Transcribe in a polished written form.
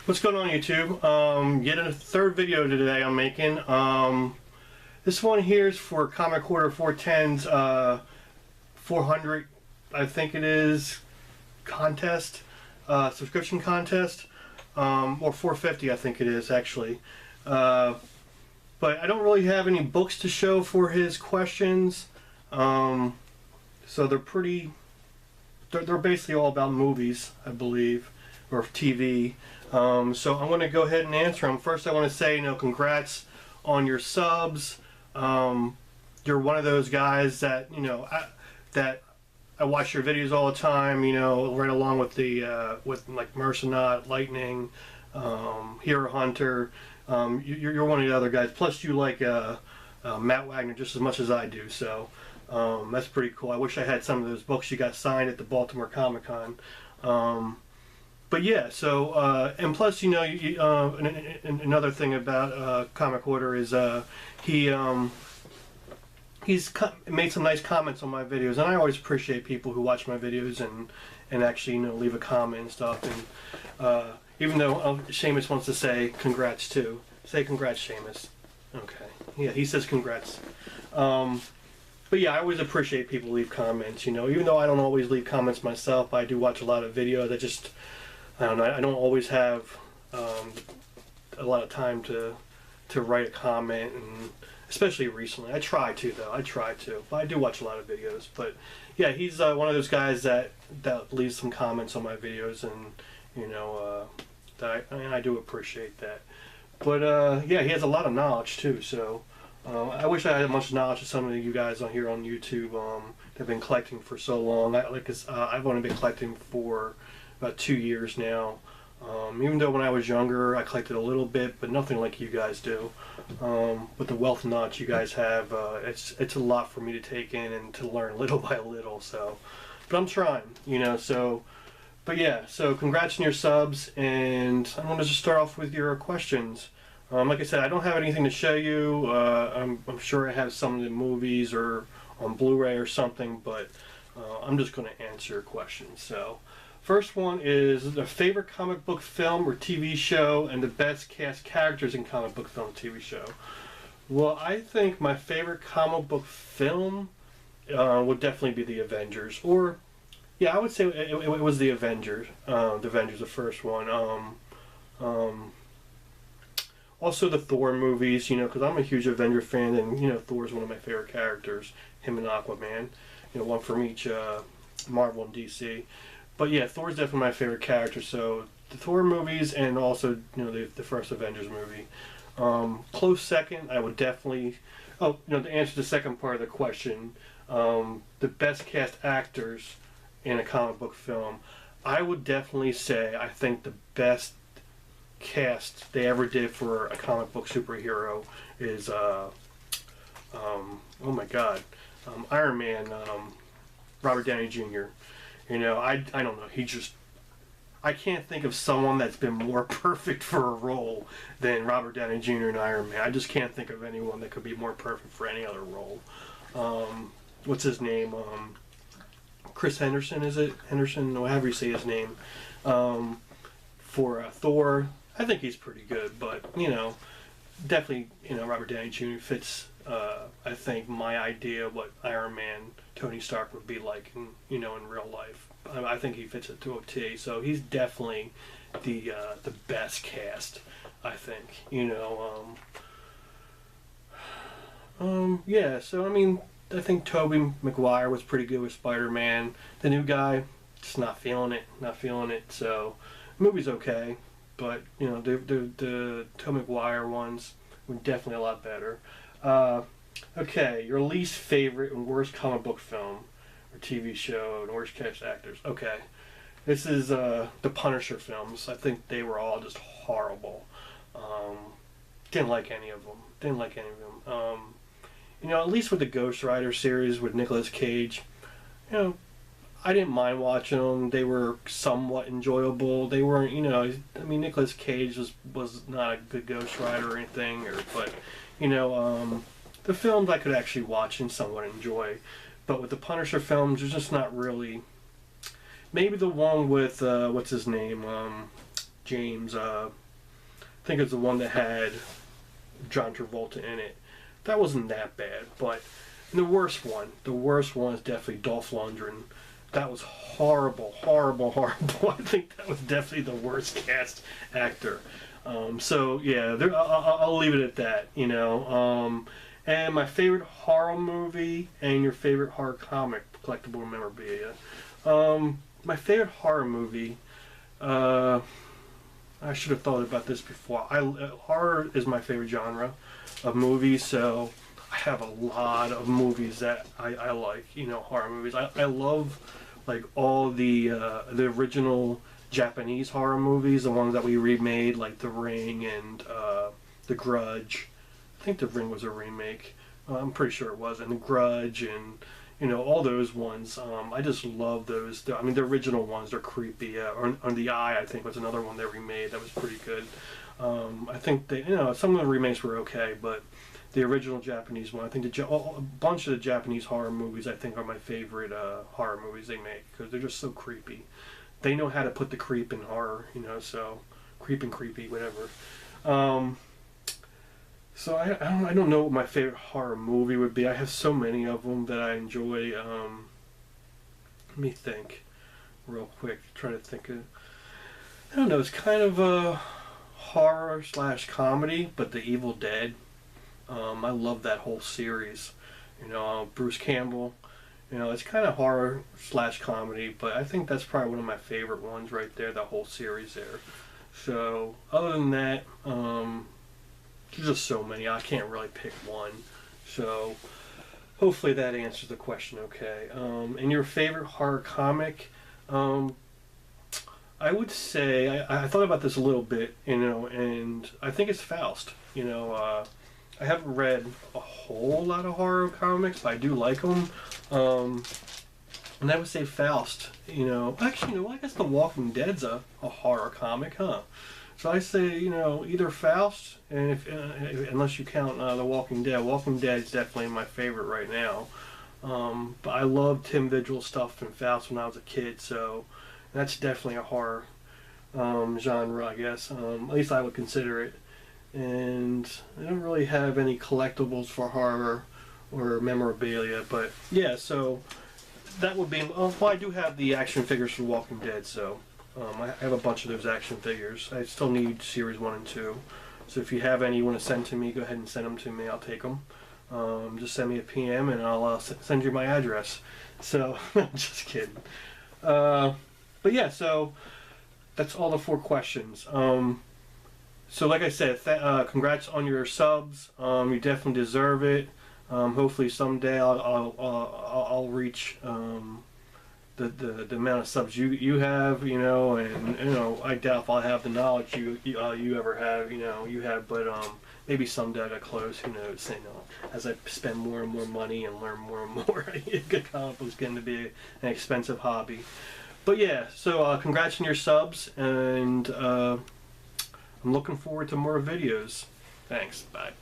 What's going on, YouTube? Yet a third video today I'm making. This one here is for Comichorder410's 400, I think it is, contest, subscription contest, or 450 I think it is actually. But I don't really have any books to show for his questions, so they're basically all about movies, I believe, or TV. So I'm going to go ahead and answer them. First, I want to say, congrats on your subs. You're one of those guys that, I watch your videos all the time, right along with the, with like Mercenaut, Lightning, Hero Hunter. You're one of the other guys. Plus, you like Matt Wagner just as much as I do. So that's pretty cool. I wish I had some of those books you got signed at the Baltimore Comic-Con. But yeah, so and plus, another thing about Comichorder is he's made some nice comments on my videos, and I always appreciate people who watch my videos and actually leave a comment and stuff. And even though Seamus wants to say congrats too, say congrats, Seamus. Okay, yeah, he says congrats. But yeah, I always appreciate people who leave comments. Even though I don't always leave comments myself, I do watch a lot of videos that just, I don't know, I don't always have a lot of time to write a comment, and especially recently. I try to, though. But I do watch a lot of videos. But yeah, he's one of those guys that leaves some comments on my videos, and I do appreciate that. But yeah, he has a lot of knowledge too. So I wish I had as much knowledge as some of you guys on here on YouTube that have been collecting for so long. I've only been collecting for about 2 years now. Even though when I was younger I collected a little bit, but nothing like you guys do. With the wealth of knowledge you guys have, it's a lot for me to take in and to learn little by little. So, but I'm trying, But yeah, so congrats on your subs, and I'm going to just start off with your questions. Like I said, I don't have anything to show you. I'm sure I have some of the movies or on Blu-ray or something, but I'm just going to answer your questions. So, first one is the favorite comic book film or TV show and the best cast characters in comic book film TV show. Well, I think my favorite comic book film would definitely be The Avengers. Or, yeah, I would say it was The Avengers. The first one. Also the Thor movies, because I'm a huge Avenger fan, and, Thor's one of my favorite characters. Him and Aquaman. One from each Marvel and DC. But yeah, Thor's definitely my favorite character. So the Thor movies, and also the first Avengers movie. Close second, I would definitely. To answer the second part of the question, the best cast actors in a comic book film, I would definitely say I think the best cast they ever did for a comic book superhero is oh my God, Iron Man, Robert Downey Jr. I don't know. I can't think of someone that's been more perfect for a role than Robert Downey Jr. and Iron Man. I just can't think of anyone that could be more perfect for any other role. What's his name? Chris Henderson, is it? Henderson, however you say his name. For Thor, I think he's pretty good, but, definitely, Robert Downey Jr. fits, I think, my idea of what Iron Man, Tony Stark would be like in real life. I think he fits it to a T. So he's definitely the best cast, I think. Yeah. So I think Tobey Maguire was pretty good with Spider-Man. The new guy, just not feeling it. So the movie's okay, but the Tobey Maguire ones were definitely a lot better. Okay, your least favorite and worst comic book film or TV show and worst cast actors. Okay, this is the Punisher films. I think they were all just horrible. Didn't like any of them. At least with the Ghost Rider series with Nicolas Cage, I didn't mind watching them. They were somewhat enjoyable. They weren't, Nicolas Cage was not a good Ghost Rider or anything, but the films I could actually watch and somewhat enjoy. But with the Punisher films, there's just not really. Maybe the one with what's his name? James. I think it's the one that had John Travolta in it. That wasn't that bad, but the worst one is definitely Dolph Lundgren. That was horrible, horrible, horrible. I think that was definitely the worst cast actor. So yeah, I'll leave it at that. You know. And my favorite horror movie and your favorite horror comic collectible memorabilia. My favorite horror movie. I should have thought about this before. Horror is my favorite genre of movies, so I have a lot of movies that I like. You know, horror movies. I love like all the original Japanese horror movies, the ones that we remade, like The Ring and The Grudge. I think The Ring was a remake. I'm pretty sure it was. And The Grudge and, you know, all those ones. I just love those. I mean, the original ones are creepy. Or The Eye, I think, was another one they remade that was pretty good. I think they, you know, some of the remakes were okay, but the original Japanese one, I think a bunch of the Japanese horror movies, I think, are my favorite horror movies they make because they're just so creepy. They know how to put the creep in horror, you know, so creep and creepy, whatever. So I don't know what my favorite horror movie would be. I have so many of them that I enjoy. Let me think real quick. Try to think of. I don't know. It's kind of a horror / comedy, but The Evil Dead. I love that whole series. You know, Bruce Campbell. You know, it's kind of horror / comedy, but I think that's probably one of my favorite ones right there. That whole series there. So other than that. There's just so many. I can't really pick one. So hopefully that answers the question okay. And your favorite horror comic? I would say, I thought about this a little bit, you know, and I think it's Faust. You know, I haven't read a whole lot of horror comics, but I do like them. And I would say Faust. You know, actually, you know, I guess The Walking Dead's a horror comic, huh? So I say, you know, either Faust, and unless you count The Walking Dead. Walking Dead is definitely my favorite right now. But I loved Tim Vigil's stuff in Faust when I was a kid, so that's definitely a horror genre, I guess. At least I would consider it. And I don't really have any collectibles for horror or memorabilia, but yeah, so that would be. Well, I do have the action figures for Walking Dead, so. I have a bunch of those action figures. I still need series 1 and 2. So if you have any you want to send to me, go ahead and send them to me. I'll take them. Just send me a PM and I'll send you my address. So, just kidding. But yeah, so that's all the 4 questions. So like I said, congrats on your subs. You definitely deserve it. Hopefully someday I'll reach the amount of subs you have, you know, and you know, I doubt if I'll have the knowledge you ever have, you know, you have, but maybe someday I get close, who knows, you know, as I spend more and more money and learn more and more, comic books getting to be an expensive hobby. But yeah, so congrats on your subs, and I'm looking forward to more videos. Thanks, bye.